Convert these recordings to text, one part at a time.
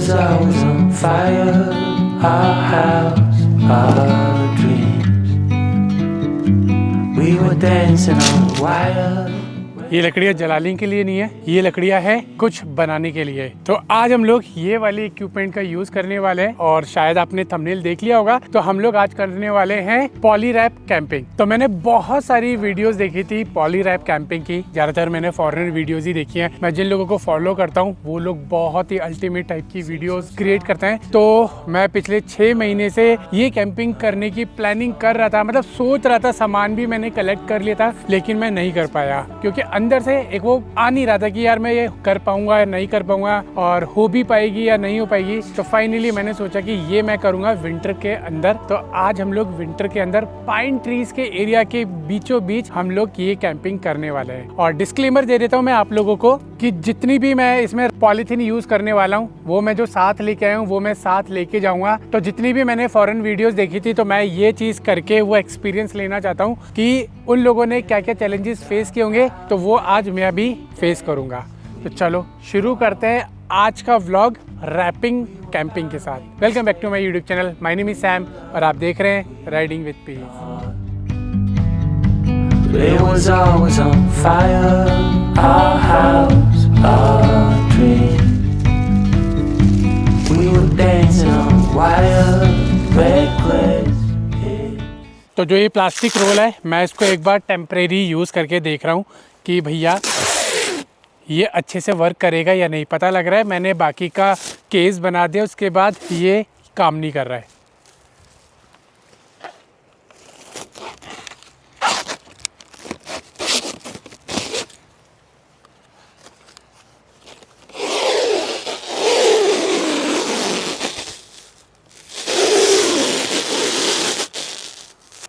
was always on fire, our house, our dreams. We were dancing on a wire. ये लकड़ियाँ जलाने के लिए नहीं है, ये लकड़ियाँ है कुछ बनाने के लिए। तो आज हम लोग ये वाली इक्विपमेंट का यूज करने वाले हैं और शायद आपने थंबनेल देख लिया होगा। तो हम लोग आज करने वाले हैं पॉलीरैप कैंपिंग। तो मैंने बहुत सारी वीडियोस देखी थी पॉलीरैप कैंपिंग की, ज्यादातर मैंने फॉरेनर वीडियोस ही देखी हैं। मैं जिन लोगों को फॉलो करता हूँ वो लोग बहुत ही अल्टीमेट टाइप की वीडियोस क्रिएट करते हैं। तो मैं पिछले 6 महीने से ये कैंपिंग करने की प्लानिंग कर रहा था, मतलब सोच रहा था, सामान भी मैंने कलेक्ट कर लिया था, लेकिन मैं नहीं कर पाया क्योंकि अंदर से एक वो आ नहीं रहा था कि यार मैं ये कर पाऊंगा या नहीं कर पाऊंगा और हो भी पाएगी या नहीं हो पाएगी। तो फाइनली मैंने सोचा कि ये मैं करूंगा विंटर के अंदर। तो आज हम लोग विंटर के अंदर पाइन ट्रीज के एरिया के बीचों बीच हम लोग ये कैंपिंग करने वाले हैं। और डिस्क्लेमर दे देता हूँ मैं आप लोगों को कि जितनी भी मैं इसमें पॉलीथीन यूज करने वाला हूँ वो मैं जो साथ लेके आया हूँ वो मैं साथ लेके जाऊंगा। तो जितनी भी मैंने फॉरेन वीडियोस देखी थी तो मैं ये चीज करके वो एक्सपीरियंस लेना चाहता हूँ कि उन लोगों ने क्या क्या चैलेंजेस फेस किए होंगे, तो वो आज मैं भी फेस करूंगा। तो चलो शुरू करते हैं आज का व्लॉग रैपिंग कैंपिंग के साथ। Welcome back to my YouTube channel, my name is Sam और आप देख रहे हैं riding with peace. It was always on fire, our house, our dreams. We were dancing on wire, reckless. तो जो ये प्लास्टिक रोल है मैं इसको एक बार टेम्परेरी यूज़ करके देख रहा हूँ कि भैया ये अच्छे से वर्क करेगा या नहीं। पता लग रहा है मैंने बाकी का केस बना दिया, उसके बाद ये काम नहीं कर रहा है।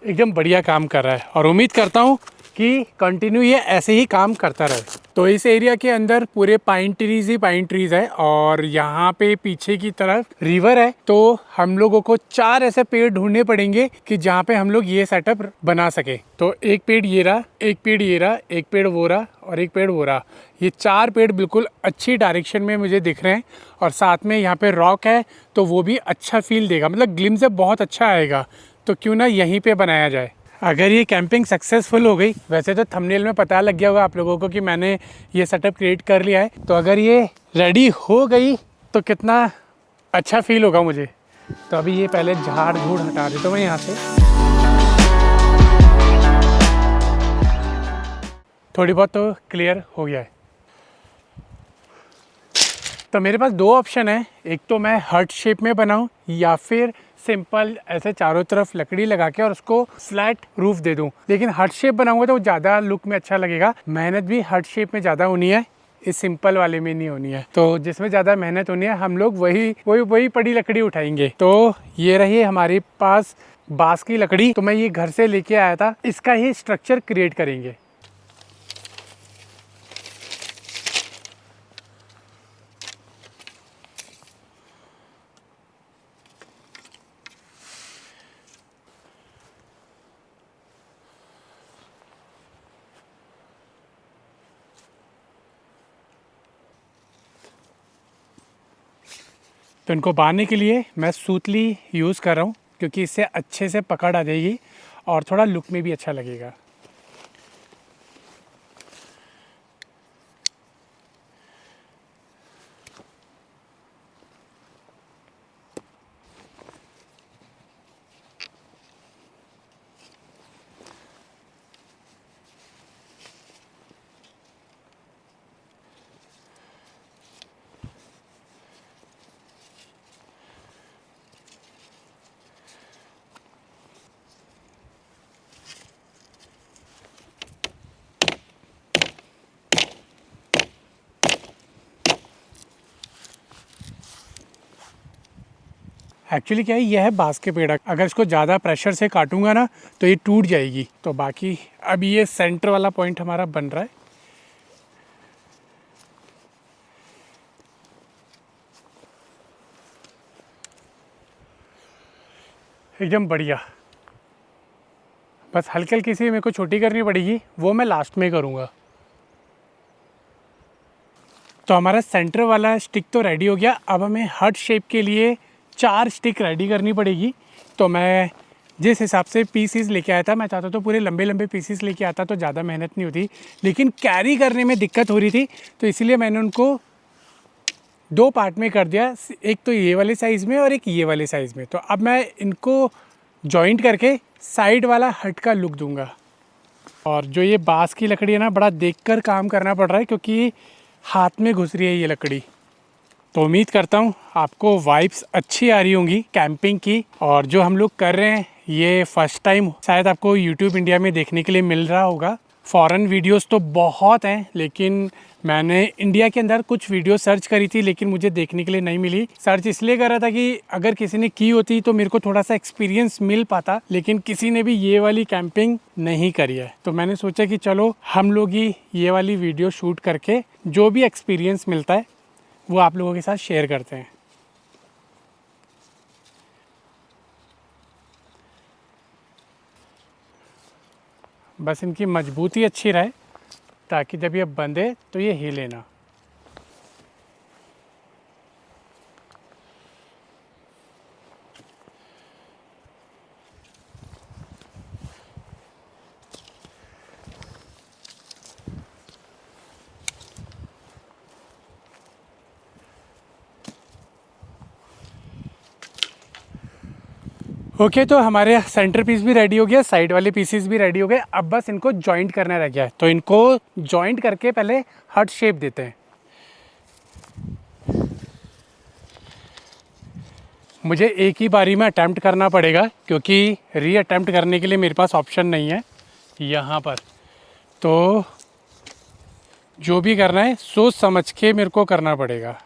एकदम बढ़िया काम कर रहा है और उम्मीद करता हूँ कि कंटिन्यू ये ऐसे ही काम करता रहे। तो इस एरिया के अंदर पूरे पाइन ट्रीज ही पाइन ट्रीज है और यहाँ पे पीछे की तरफ रिवर है। तो हम लोगों को 4 ऐसे पेड़ ढूंढने पड़ेंगे कि जहाँ पे हम लोग ये सेटअप बना सके। तो एक पेड़ ये रहा, एक पेड़ ये रहा, एक पेड़ वो रहा और एक पेड़ वो रहा। ये 4 पेड़ बिल्कुल अच्छी डायरेक्शन में मुझे दिख रहे हैं और साथ में यहाँ पे रॉक है तो वो भी अच्छा फील देगा, मतलब ग्लिम्स बहुत अच्छा आएगा। तो क्यों ना यहीं पे बनाया जाए। अगर ये कैंपिंग सक्सेसफुल हो गई, वैसे तो थंबनेल में पता लग गया होगा आप लोगों को कि मैंने ये सेटअप क्रिएट कर लिया है, तो अगर ये रेडी हो गई तो कितना अच्छा फील होगा मुझे। तो अभी ये पहले झाड़ झूड़ हटा देता हूँ मैं यहाँ से। थोड़ी बहुत तो क्लियर हो गया है। तो मेरे पास 2 ऑप्शन है, एक तो मैं हर्ट शेप में बनाऊं या फिर सिंपल ऐसे चारों तरफ लकड़ी लगा के और उसको फ्लैट रूफ दे दूं। लेकिन हर्ट शेप बनाऊंगा तो ज़्यादा लुक में अच्छा लगेगा। मेहनत भी हर्ट शेप में ज़्यादा होनी है, इस सिंपल वाले में नहीं होनी है। तो जिसमें ज़्यादा मेहनत होनी है हम लोग वही पड़ी लकड़ी उठाएंगे। तो ये रही हमारे पास बांस की लकड़ी, तो मैं ये घर से लेके आया था, इसका ही स्ट्रक्चर क्रिएट करेंगे। तो इनको बांधने के लिए मैं सूतली यूज़ कर रहा हूँ क्योंकि इससे अच्छे से पकड़ आ जाएगी और थोड़ा लुक में भी अच्छा लगेगा। एक्चुअली क्या है, यह है बांस के पेड़, अगर इसको ज़्यादा प्रेशर से काटूंगा ना तो ये टूट जाएगी। तो बाकी अब ये सेंटर वाला पॉइंट हमारा बन रहा है। एकदम बढ़िया। बस हल्की हल्की सी मेरे को छोटी करनी पड़ेगी, वो मैं लास्ट में करूँगा। तो हमारा सेंटर वाला स्टिक तो रेडी हो गया। अब हमें हार्ट शेप के लिए 4 स्टिक रेडी करनी पड़ेगी। तो मैं जिस हिसाब से पीसीस लेके आया था, मैं चाहता तो पूरे लंबे लंबे पीसीस लेके आता तो ज़्यादा मेहनत नहीं होती, लेकिन कैरी करने में दिक्कत हो रही थी, तो इसीलिए मैंने उनको 2 पार्ट में कर दिया, एक तो ये वाले साइज़ में और एक ये वाले साइज़ में। तो अब मैं इनको जॉइंट करके साइड वाला हट का लुक दूंगा। और जो ये बांस की लकड़ी है ना, बड़ा देखकर काम करना पड़ रहा है क्योंकि हाथ में घुस रही है ये लकड़ी। तो उम्मीद करता हूँ आपको वाइब्स अच्छी आ रही होंगी कैंपिंग की। और जो हम लोग कर रहे हैं ये फर्स्ट टाइम शायद आपको यूट्यूब इंडिया में देखने के लिए मिल रहा होगा। फॉरेन वीडियोस तो बहुत हैं, लेकिन मैंने इंडिया के अंदर कुछ वीडियो सर्च करी थी, लेकिन मुझे देखने के लिए नहीं मिली। सर्च इसलिए कर रहा था कि अगर किसी ने की होती तो मेरे को थोड़ा सा एक्सपीरियंस मिल पाता, लेकिन किसी ने भी ये वाली कैंपिंग नहीं करी है। तो मैंने सोचा कि चलो हम लोग ही ये वाली वीडियो शूट करके जो भी एक्सपीरियंस मिलता है वो आप लोगों के साथ शेयर करते हैं। बस इनकी मजबूती अच्छी रहे ताकि जब ये बंधे तो ये हिले ना। ओके, तो हमारे सेंटर पीस भी रेडी हो गया, साइड वाले पीसेस भी रेडी हो गए। अब बस इनको जॉइंट करना रह गया है, तो इनको जॉइंट करके पहले हार्ट शेप देते हैं। मुझे एक ही बारी में अटैम्प्ट करना पड़ेगा क्योंकि री अटैम्प्ट करने के लिए मेरे पास ऑप्शन नहीं है यहाँ पर। तो जो भी करना है सोच समझ के मेरे को करना पड़ेगा।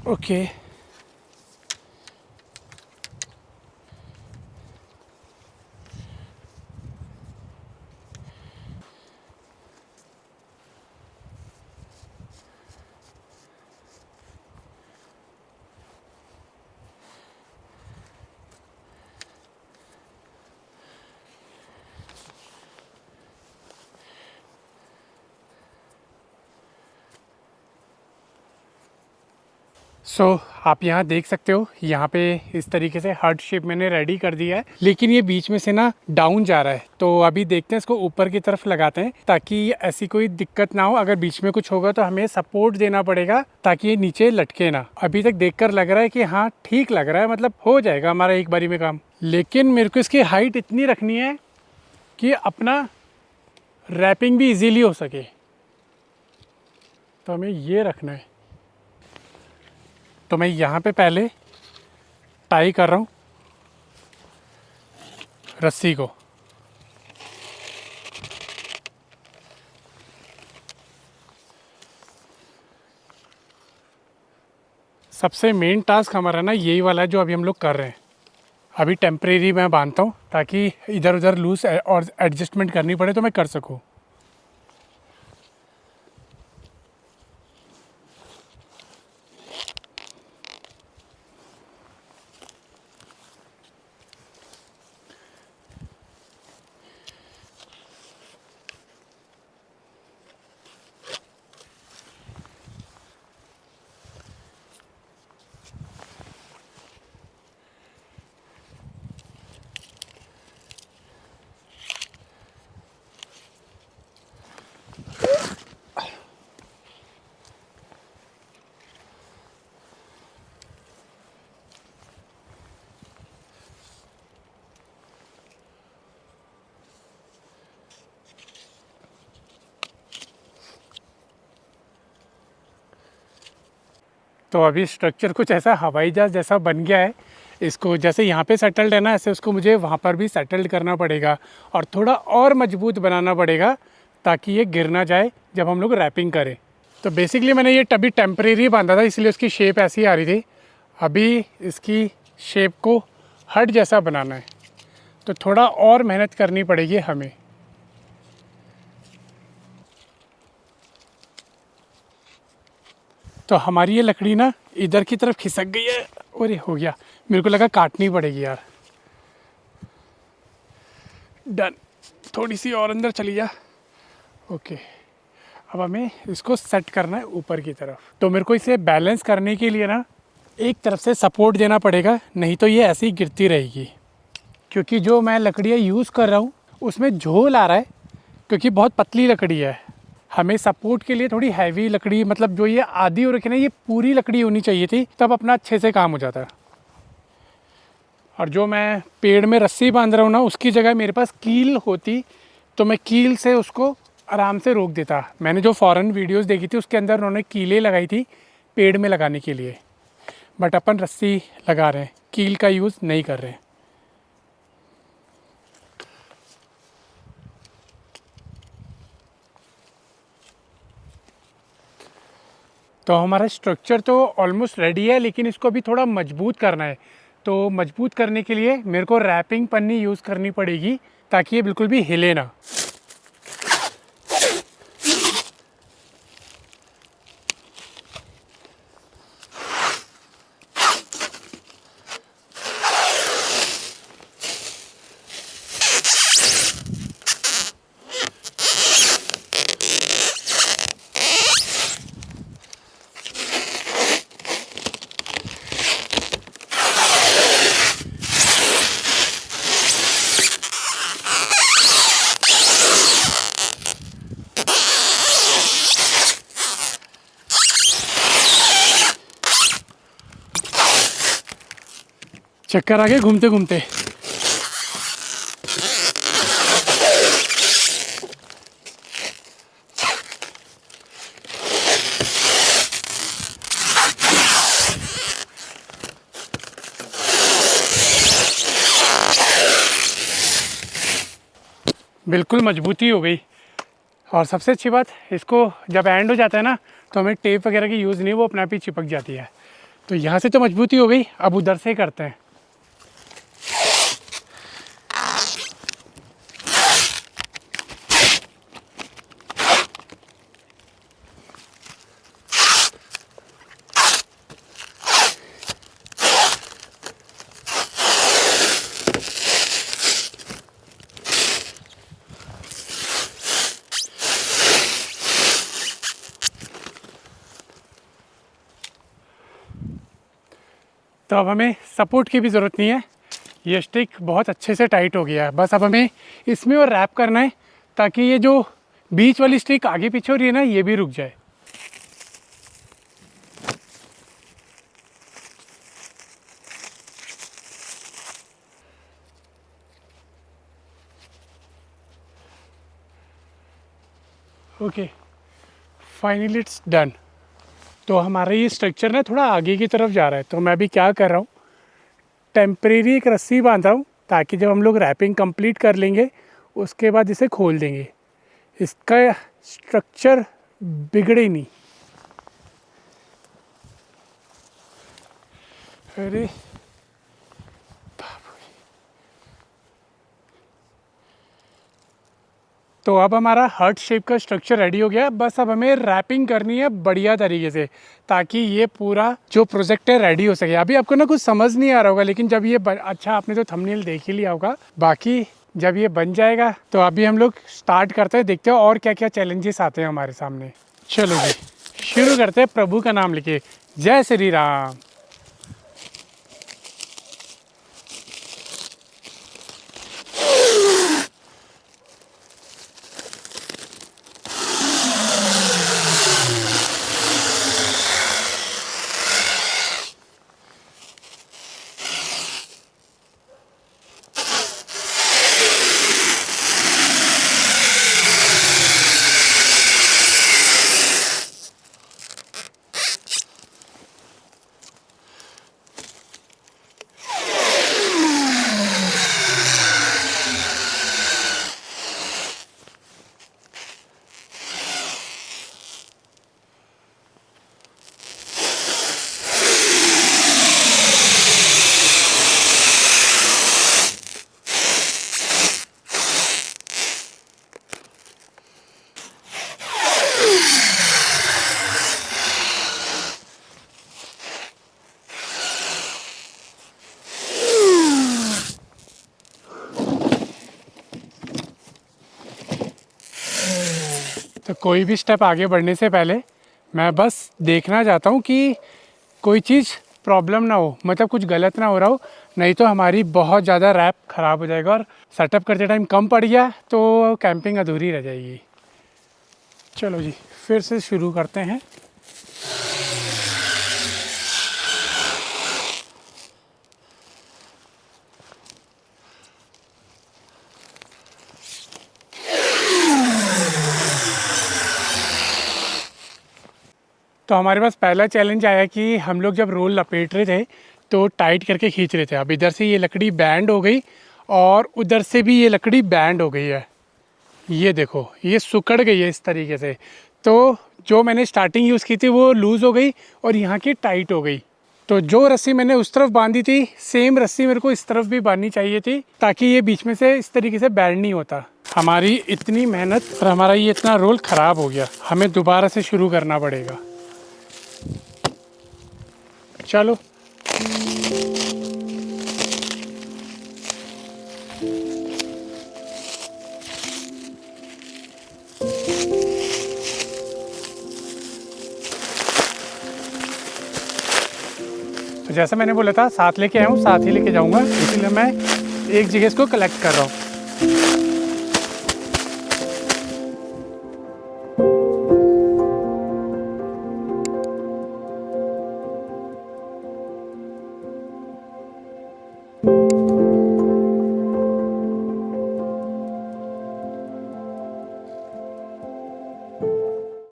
ओके, आप यहाँ देख सकते हो, यहाँ पे इस तरीके से हार्ट शेप मैंने रेडी कर दिया है, लेकिन ये बीच में से ना डाउन जा रहा है। तो अभी देखते हैं, इसको ऊपर की तरफ लगाते हैं ताकि ऐसी कोई दिक्कत ना हो। अगर बीच में कुछ होगा तो हमें सपोर्ट देना पड़ेगा ताकि ये नीचे लटके ना। अभी तक देखकर लग रहा है कि हाँ ठीक लग रहा है, मतलब हो जाएगा हमारा एक बारी में काम। लेकिन मेरे को इसकी हाइट इतनी रखनी है कि अपना रैपिंग भी इजीली हो सके, तो हमें ये रखना है। तो मैं यहाँ पे पहले टाई कर रहा हूँ रस्सी को। सबसे मेन टास्क हमारा ना यही वाला है जो अभी हम लोग कर रहे हैं। अभी टेम्परेरी मैं बांधता हूँ ताकि इधर उधर लूज और एडजस्टमेंट करनी पड़े तो मैं कर सकूँ। तो अभी स्ट्रक्चर कुछ ऐसा हवाई जहाज़ जैसा बन गया है। इसको जैसे यहाँ पे सेटल्ड है ना, ऐसे उसको मुझे वहाँ पर भी सेटल्ड करना पड़ेगा और थोड़ा और मजबूत बनाना पड़ेगा ताकि ये गिर ना जाए जब हम लोग रैपिंग करें। तो बेसिकली मैंने ये अभी टेम्परेरी बांधा था, इसलिए उसकी शेप ऐसी आ रही थी। अभी इसकी शेप को हट जैसा बनाना है, तो थोड़ा और मेहनत करनी पड़ेगी हमें। तो हमारी ये लकड़ी ना इधर की तरफ खिसक गई है और ये हो गया, मेरे को लगा काटनी पड़ेगी यार। डन, थोड़ी सी और अंदर चली जा। ओके, अब हमें इसको सेट करना है ऊपर की तरफ। तो मेरे को इसे बैलेंस करने के लिए ना एक तरफ से सपोर्ट देना पड़ेगा, नहीं तो ये ऐसे ही गिरती रहेगी। क्योंकि जो मैं लकड़ियाँ यूज़ कर रहा हूँ उसमें झोल आ रहा है, क्योंकि बहुत पतली लकड़ी है। हमें सपोर्ट के लिए थोड़ी हैवी लकड़ी, मतलब जो ये आधी हो रखी ना, ये पूरी लकड़ी होनी चाहिए थी, तब अपना अच्छे से काम हो जाता है। और जो मैं पेड़ में रस्सी बांध रहा हूँ ना, उसकी जगह मेरे पास कील होती तो मैं कील से उसको आराम से रोक देता। मैंने जो फॉरेन वीडियोस देखी थी उसके अंदर उन्होंने कीलें लगाई थी पेड़ में लगाने के लिए, बट अपन रस्सी लगा रहे हैं, कील का यूज़ नहीं कर रहे हैं। तो हमारा स्ट्रक्चर तो ऑलमोस्ट रेडी है, लेकिन इसको अभी थोड़ा मजबूत करना है। तो मजबूत करने के लिए मेरे को रैपिंग पन्नी यूज़ करनी पड़ेगी ताकि ये बिल्कुल भी हिले ना। चक्कर आ गए घूमते घूमते। बिल्कुल मजबूती हो गई। और सबसे अच्छी बात, इसको जब एंड हो जाता है ना, तो हमें टेप वगैरह की यूज़ नहीं, वो अपने आप ही चिपक जाती है। तो यहाँ से तो मजबूती हो गई, अब उधर से ही करते हैं। तो अब हमें सपोर्ट की भी ज़रूरत नहीं है, ये स्टिक बहुत अच्छे से टाइट हो गया है। बस अब हमें इसमें और रैप करना है ताकि ये जो बीच वाली स्टिक आगे पीछे हो रही है ना, ये भी रुक जाए। Okay, finally it's done. तो हमारा ये स्ट्रक्चर ना थोड़ा आगे की तरफ जा रहा है, तो मैं अभी क्या कर रहा हूँ, टेम्परेरी एक रस्सी बांध रहा हूँ ताकि जब हम लोग रैपिंग कंप्लीट कर लेंगे उसके बाद इसे खोल देंगे, इसका स्ट्रक्चर बिगड़े नहीं। अरे तो अब हमारा हार्ट शेप का स्ट्रक्चर रेडी हो गया। बस अब हमें रैपिंग करनी है बढ़िया तरीके से ताकि ये पूरा जो प्रोजेक्ट है रेडी हो सके। अभी आपको ना कुछ समझ नहीं आ रहा होगा, लेकिन जब ये अच्छा, आपने तो थंबनेल देख ही लिया होगा, बाकी जब ये बन जाएगा तो अभी हम लोग स्टार्ट करते हैं, देखते हैं और क्या क्या चैलेंजेस आते हैं हमारे सामने। चलो जी, शुरू करते हैं प्रभु का नाम लेके। जय श्री राम। तो कोई भी स्टेप आगे बढ़ने से पहले मैं बस देखना चाहता हूँ कि कोई चीज़ प्रॉब्लम ना हो, मतलब कुछ गलत ना हो रहा हो, नहीं तो हमारी बहुत ज़्यादा रैप ख़राब हो जाएगा और सेटअप करते टाइम कम पड़ गया तो कैंपिंग अधूरी रह जाएगी। चलो जी, फिर से शुरू करते हैं। तो हमारे पास पहला चैलेंज आया कि हम लोग जब रोल लपेट रहे थे तो टाइट करके खींच रहे थे। अब इधर से ये लकड़ी बैंड हो गई और उधर से भी ये लकड़ी बैंड हो गई है। ये देखो, ये सुकड़ गई है इस तरीके से। तो जो मैंने स्टार्टिंग यूज़ की थी वो लूज़ हो गई और यहाँ की टाइट हो गई। तो जो रस्सी मैंने उस तरफ बांधी थी, सेम रस्सी मेरे को इस तरफ भी बांधनी चाहिए थी ताकि ये बीच में से इस तरीके से बैंड नहीं होता। हमारी इतनी मेहनत और हमारा ये इतना रोल ख़राब हो गया, हमें दोबारा से शुरू करना पड़ेगा। चलो तो जैसा मैंने बोला था साथ लेके आया हूँ, साथ ही लेके जाऊँगा, इसीलिए मैं एक जगह इसको कलेक्ट कर रहा हूँ।